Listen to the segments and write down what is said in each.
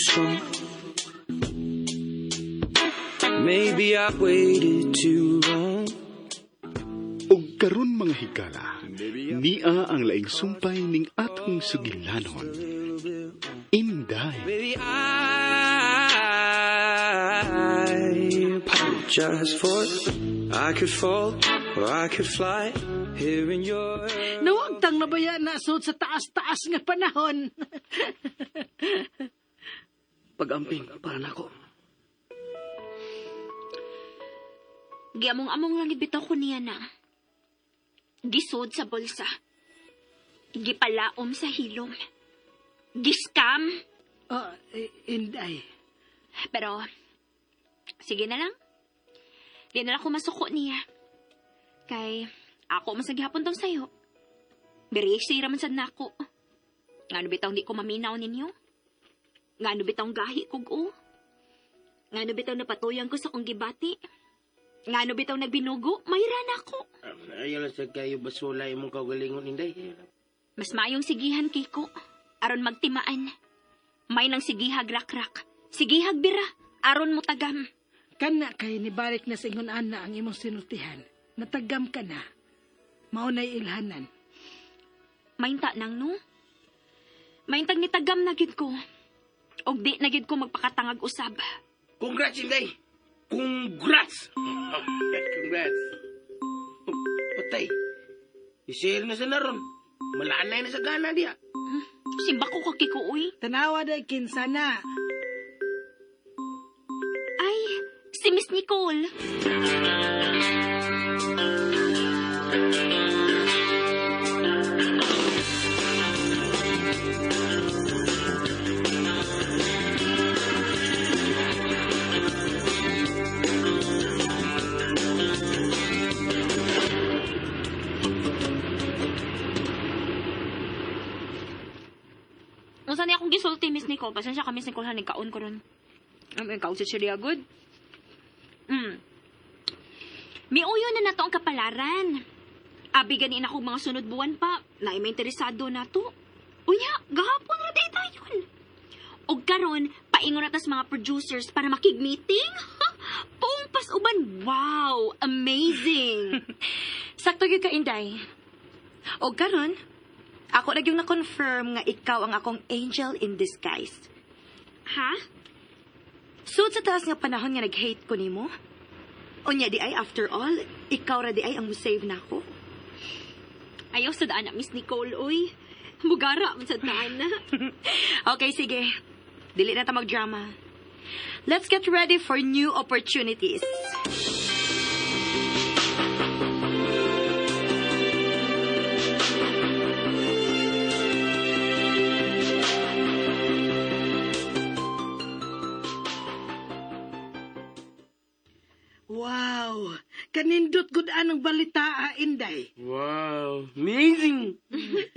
strong. Maybe I waited too long. Og karon mga higala, niya ang laing sumpay ning atong sugilanon. Inday. Maybe I apologize for it. I could fall or I could fly here in your... Nawagtang nabaya na sud sa taas-taas nga panahon. Pag-amping para nako. Giamong-among lang ibitaw ko niya na. Gisod sa bulsa. Gipalaom sa hilom. Giskam. Inday. Pero, sige na lang. Di na lang ako masuko niya. Kay, ako masaghapon tong sayo. Birisira man sad nako. Ngano bitaw di ko maminaw ninyo? Ngano bitaw gahi kog o? Ngano bitaw napatuyan ko sa kong gibati? Ngano bitaw nagbinugo? Mayra na ako. Ayaw lang sa kayo basula imong kaugalingon, Inday. Mas mayong sigihan, Kiko. Aron magtimaan. May nang sigihag rak-rak. Sigihag bira. Aron mo tagam. Kana kay nibalik na sa ingon ana ang imong sinultihan. Natagam ka na. Maunay ilhanan. Mainta nang no? Maintag ni tagam na gid ko. Og di na gid ko magpakatangag usab. Congrats, Inday! Congrats! Congrats! Patay. I-share na sa naron. Malanay na sa gana diya. Simba ko Kiko, uy. Tanawa day kinsana. Ay, si Miss Nicole. Unsa niya akong gisulti, Miss Nicole? Pasensya ka, Miss Nicole, ha, nagkaon ko ron. Kaon sa Chiria good. Miuyo na nato ang kapalaran. Abi ganin ako mga sunod buwan pa. Na may interesado na to. Unya, gahapon na day tayon. Og karon, paingon na tas mga producers para makig-meeting. Pumpas uban. Wow, amazing. Sakto gyud ka, Inday. Og karon, ako na yung na-confirm nga ikaw ang akong angel in disguise. Ha? Sud sa taas nga panahon nga nag-hate ko nimo. Unya di ay, after all, ikaw ra di ay ang musave na ako. Ayaw sa daan na, Miss Nicole, uy. Mugara man sa daan na. Okay, sige. Dili na ta mag-drama. Let's get ready for new opportunities. Wow! Kanindot gud anong balita, Inday. Wow! Amazing!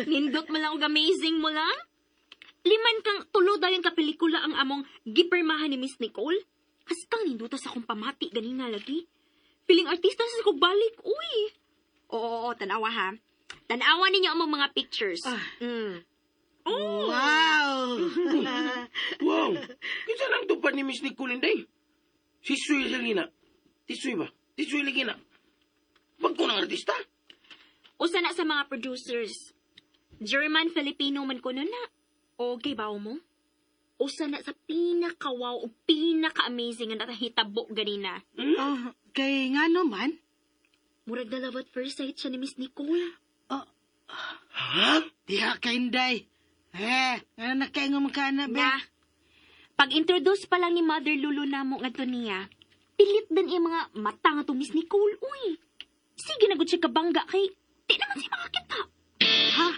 Nindot mo lang og amazing mo lang? Liman kang tulo dayon ka pelikula ang among gipermahan ni Miss Nicole. Hastang ninduta sa akong pamati ganina lagi. Piling artista sa kong balik, uy. Oo, tanawa ha. Tanawa ninyo ang mga pictures. Oh. Wow! Wow! Kinsa lang tupad ni Miss Nicole, Inday? Si Suy Lagina. Tisoy ba? Tisoy Lagina. Bagko ng artista? Usa na sa mga producers. German, Filipino man ko nun na. Okay ba mo? Usa na sa pinaka-wow o pinaka-amazing nga natahitabo ganina. Kay nga naman? Murag na love at first sight siya ni Miss Nicole. Ha? Diha ka, Inday. Ano nakaingon mo ka na, be? Na, pag-introduce pa lang ni Mother Lulu na mo nga to niya, pilit din yung mga mata nga to Miss Nicole, uy. Sige na gud siya kabangga kay di naman siya makakita. Ha?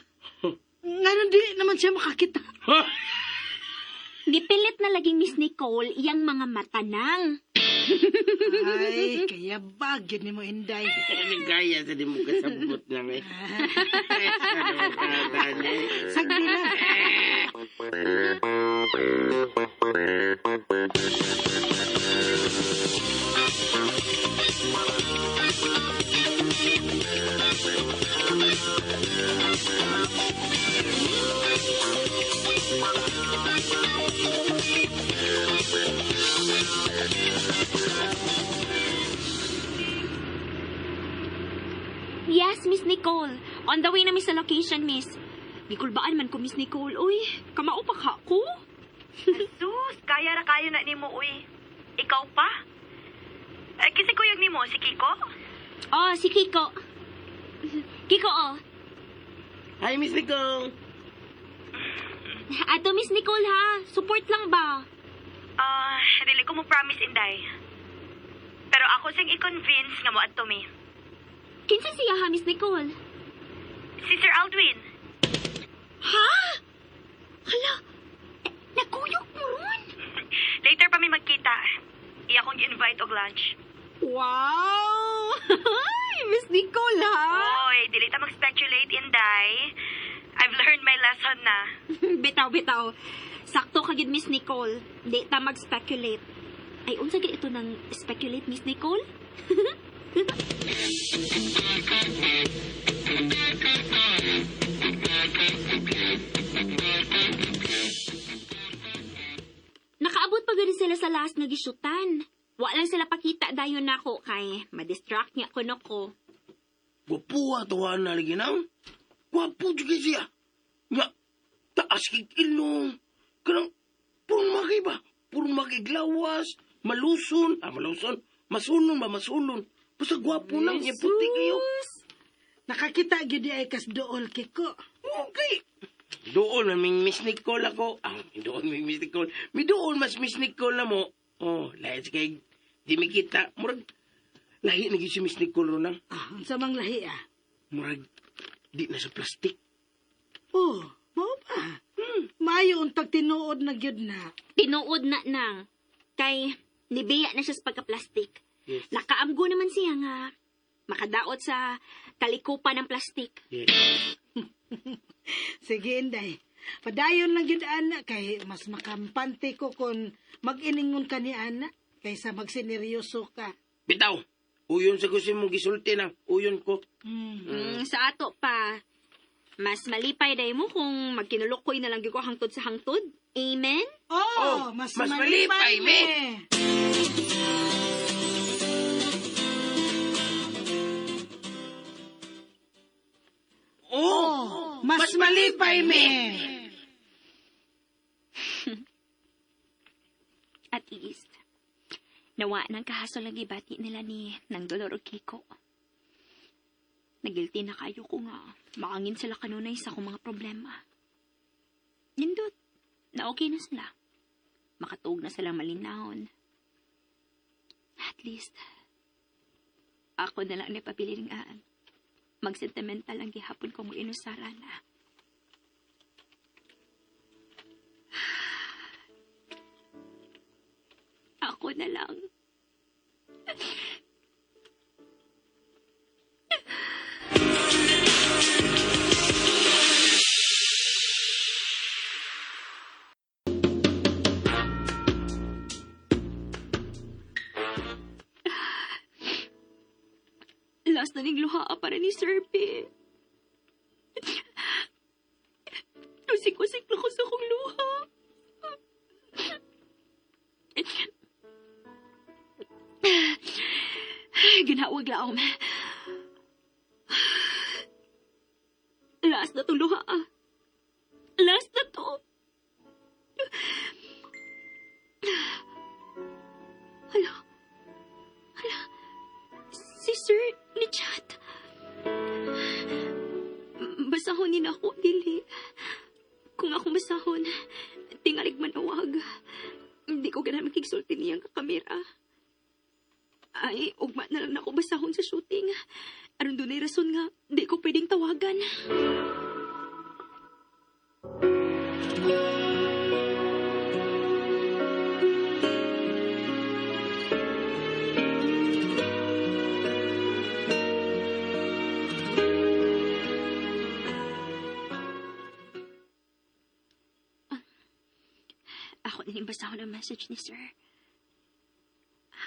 Nga di naman siya makakita. Ha? Gipilit na laging Miss Nicole iyang mga mata nang. Ay, kaya bagyo ni mo, Inday. Gaya sa di mo kasabot lang eh. Sagdi na. Yes, Miss Nicole. On the way na, Miss, sa location, Miss. Gikulbaan man ko, Miss Nicole. Uy, kamao pa ka ko? Sus, kaya ra kayo na nimo, uy. Ikaw pa? Kasi kuyog nimo, si Kiko? Oh, si Kiko. Kiko, oh. Hi, Miss Nicole. Ato, Miss Nicole, ha? Support lang ba? Dili ko mo promise, Inday. Pero ako sing i-convince nga mo adto mi. Kinsa siya, ha, Miss Nicole? Si Sir Aldwin. Ha? Hala, nagkuyog mo ron? Later pa mi magkita. Iya kong invite og lunch. Wow! Miss Nicole, ha? Oy, dili ta mag-speculate, Inday. I've learned my lesson na. Bitaw. Sakto ka gid, Miss Nicole. Di ta mag-speculate. Ay, unsa gid ito ng speculate, Miss Nicole? Nakaabot pa gani sila sa last nga gisyutan. Wa lang sila pakita dayon nako kay ma-distract niya kuno ko. Gwapuha tuwan na lagi nang. Gwapo juga siya. Nga, taas kik ilong. Kanang, purong makay ba? Purong makiglawas. Maluson. Maluson. Masulon. Basta gwapo lang. Yan puti kayo. Nakakita gyud di ay kas dool, Kiko. Okay. Doon naming Miss Nicole ako. Doon may Miss Nicole. May doon mas Miss Nicole na mo. Oh, lahat sa kay di mi kita. Murag, lahi na gyud si Miss Nicole ron lang. Unsa mang lahi, Murag, di na sa plastic. Oh, mao ba? Maayo untag tinuod na gyud na. Tinuod na nang. Kay nibiya na siya sa pagka-plastic. Yes. Nakaamgo naman siya nga makadaot sa kalikupan ng plastic. Yes. Sige, Inday. Padayon lang gyud ana kay mas makampante ko kung mag-iningon ka ni ana kaysa magsineryoso ka. Bitaw, uyon sa gusto mong gisulti na. Uyon ko. Sa ato pa, mas malipay day mo kung magkinulukoy na lang gyud ko hangtod sa hangtod. Amen? Oh, mas mas malipay, malipay me. Mas malipay, me. At least, nawa ng kahasol lagi bati nila ni nang Dolor o Kiko. Nagilty na kayo ko nga maangin sila kanunay sa akong mga problema. Nindot, na okay na sila. Makatuog na silang malinahon. At least, ako na lang napapili ng aan. Mag-sentimental ang gihapon ko mo inusara na. Ako na lang. Last na ning luha para ni Sir P. Usik-usik na ko sa kong luha. Ginawag laom. Last na to luha. Last na to. Hala. Si Sir ni Chat. Basahon din ako, dili. Kung ako basahon, tingalig manawag. Hindi ko ganang makigsulti niyang kakamera. Ay, ugma na lang ako basahon sa shooting. Aron doon ay rason nga, di ko pwedeng tawagan. Ako din yung basahon ang message ni Sir.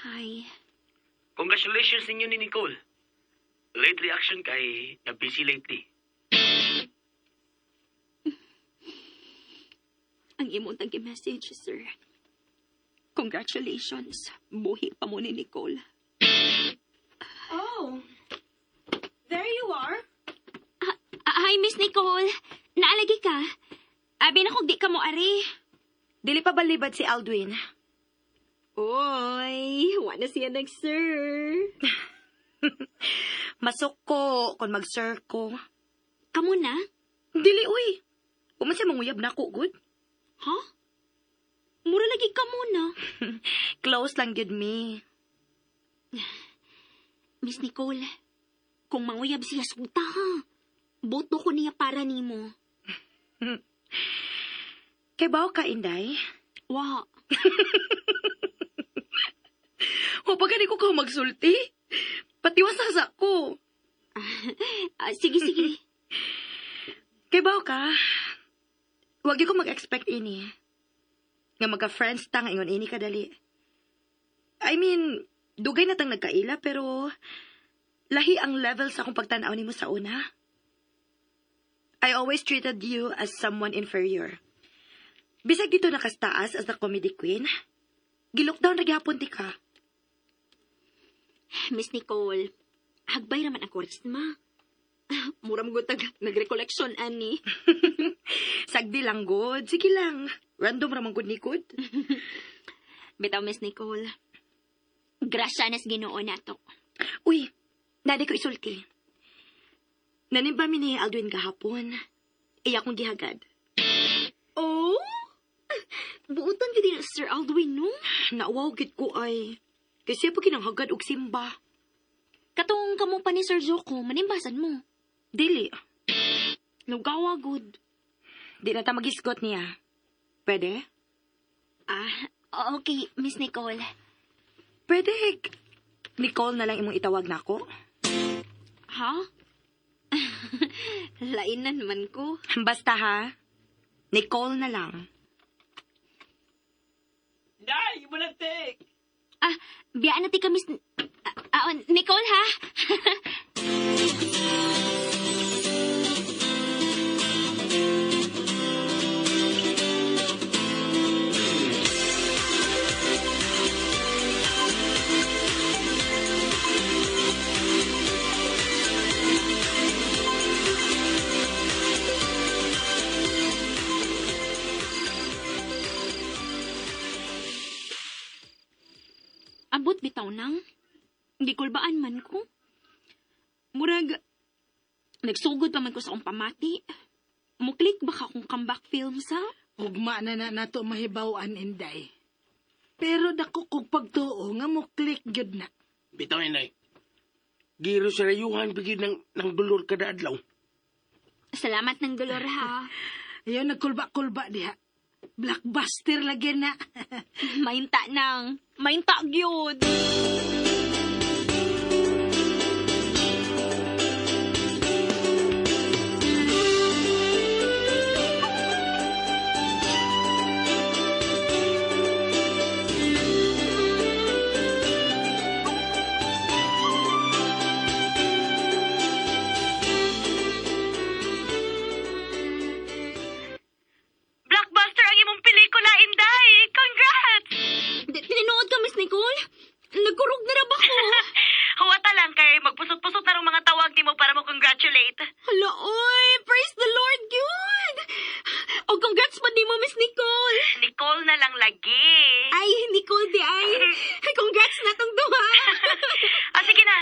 Hi. Congratulations ninyo ni Nicole. Late reaction kay na-busy lately. Ang imong tagi-message, Sir. Congratulations. Buhi pa mo ni Nicole. Oh, there you are. Hi, Miss Nicole. Naalagi ka? Abi na kung di ka mo ari. Dili pa balibad si Aldwin. Oy, wala siya nag-sir. Masok ko kung mag-sir ko. Kamu na? Dili, uy. Kuman siya manguyab na ako, good? Ha? Mura lagi ka muna. Close lang yun, me. Miss Nicole, kung manguyab siya, suta ha. Boto ko niya para nimo. Kay bao ka, Inday? Wa. O pagkani ko ka magsulti. Patiwasasa ko. Sige, sige. Kay bao ka? Huwag ko mag-expect ini. Nga magka-friends ta ngayon ini kadali. I mean, dugay na tang nagkaila pero lahi ang level sa akong pagtanaw nimo sa una. I always treated you as someone inferior. Bisag dito nakastaas as the comedy queen, gilockdown na gyapon ti ka. Miss Nicole, hagbay raman ang charisma. Mura mo gutag nag-recollection, ani. Sagdi lang, good. Sige lang. Random ramang good ni good. Bitaw, Miss Nicole. Grasya nas Ginoo nato. Uy, nadi ko isulti. Nanimba mi ni Aldwin kahapon. Iya kong gihagad. Oh? Buutan ka din na Sir Aldwin, no? Naawaw gid ko ay. Kasi pa kinanghagad og simba. Katong kamo pa ni Sir Joko, manimbasan mo. Dili. Lugawa, good. Di na ta magisgot niya. Pwede? Okay, Miss Nicole. Pwede. Nicole na lang imong itawag na ako. Ha? Lainan man ko. Basta ha. Nicole na lang. Day, mo na take! Biyaan natin ka, Miss... Nicole, ha? Abot bitaw nang. Hindi kulbaan man ko. Murag, nagsugod pa man ko sa akong pamati. Muklik baka akong comeback film sa? Ugma na nato mahibawan, Inday. Pero dako kog pagtuo nga mo click gyud na. Bitaw, Inday. Giro sa rayuhan, bigid ng dulor kada adlaw. Salamat ng dolor, ha? Ayaw nagkulba-kulba diha. Blockbuster lagi na. Mainta nang. Mainta gyud. Blockbuster ang imong pelikula, Inday! Congrats! Tininood ka, Miss Nicole? Nagkurog na ba ko? Huwata lang kay magpusot-pusot na rong mga tawag nimo para mo congratulate. Hala, oy! Praise the Lord, good! O congrats pa di mo, Miss Nicole! Nicole na lang lagi. Ay, Nicole di ay! Congrats na tong duha! Sige na.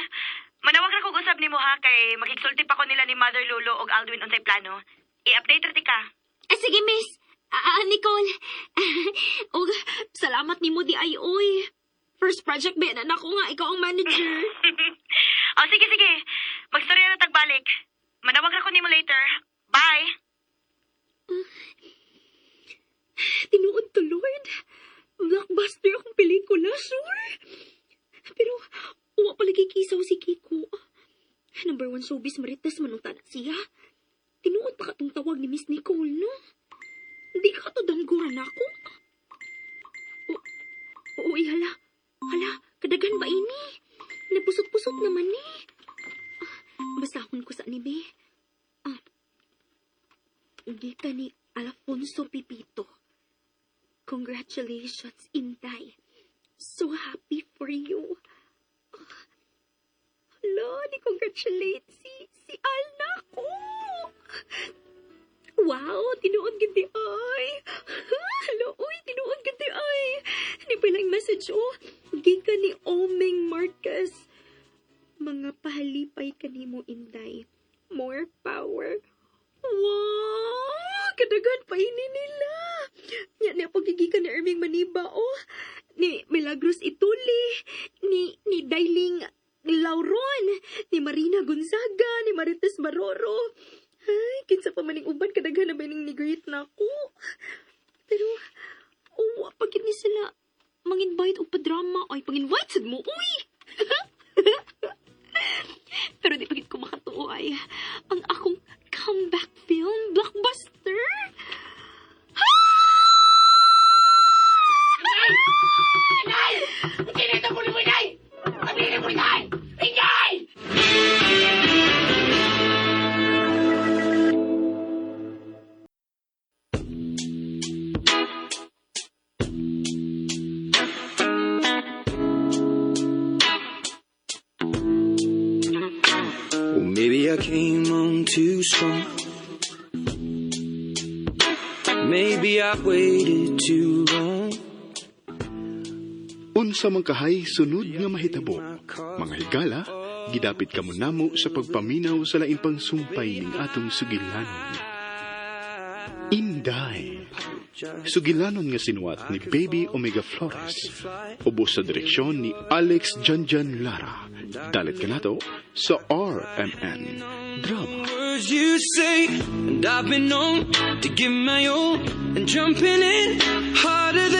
Manawag ra kog usab nimo ha kay makigsulti pa ko nila ni Mother Lulu og Aldwin unsay plano. I-update ra ti ka. Sige, Miss. Nicole. Og salamat ni mo di ay, oy. First project ba na ako nga, ikaw ang manager. Sige. Magstorya na tagbalik. Manawag ra ko nimo later. Bye. Tinuod to, Lord. Blockbuster akong pelikula, sure. Pero, uwa palagi kisaw si Kiko. Number 1 showbiz marites manuta na siya. Tinuod pa katong tawag ni Miss Nicole, no? Hindi ka to dangguran ako. Uy, hala. Hala, kadagan ba ini? Napusot-pusot naman ni. Basahon ko sa nibe. Hindi ka ni Alfonso Pipito. Congratulations, Inday. So happy for you. Hala, ni-congratulate si Alna ko. Wow, tinuod gindi ay. Hala, uy, tinuod gindi ay. Hindi pa lang message, oh. Giga ni Omeng Marcus. Mga pahalipay kanimo, Inday. More power. Wow! Kadagan pa ini nila. Yan na pagigikan ni Erming Maniba, oh. Ni Milagros Ituli. Ni Dailing Lauron. Ni Marina Gonzaga. Ni Marites Baroro. Ay, kinsa pa maning uban kadaghan na ba ning ni-greet na ako. Pero, pagit ni sila mang-invite o pa-drama. Ay, pag-invite sad mo, uy! Pero di pagit ko makatuo ay ang akong comeback film, blockbuster. Inday! Kinita mo ni mo, Inday! Sabihin mo, Inday! Inday! Or maybe I came on too strong. Maybe I waited too long. Unsa man kahay sunod nga mahitabo, mga higala, gidapit kamo namo sa pagpaminaw sa lain pang sumpay ning atong sugilanon. Inday. Sugilanon nga sinuwat ni Baby Omega Flores. Ubos sa direksyon ni Alex Janjan Lara. Dalit ka nato sa RMN Drama. Words you say, and I've been known to give my all and jumping in harder than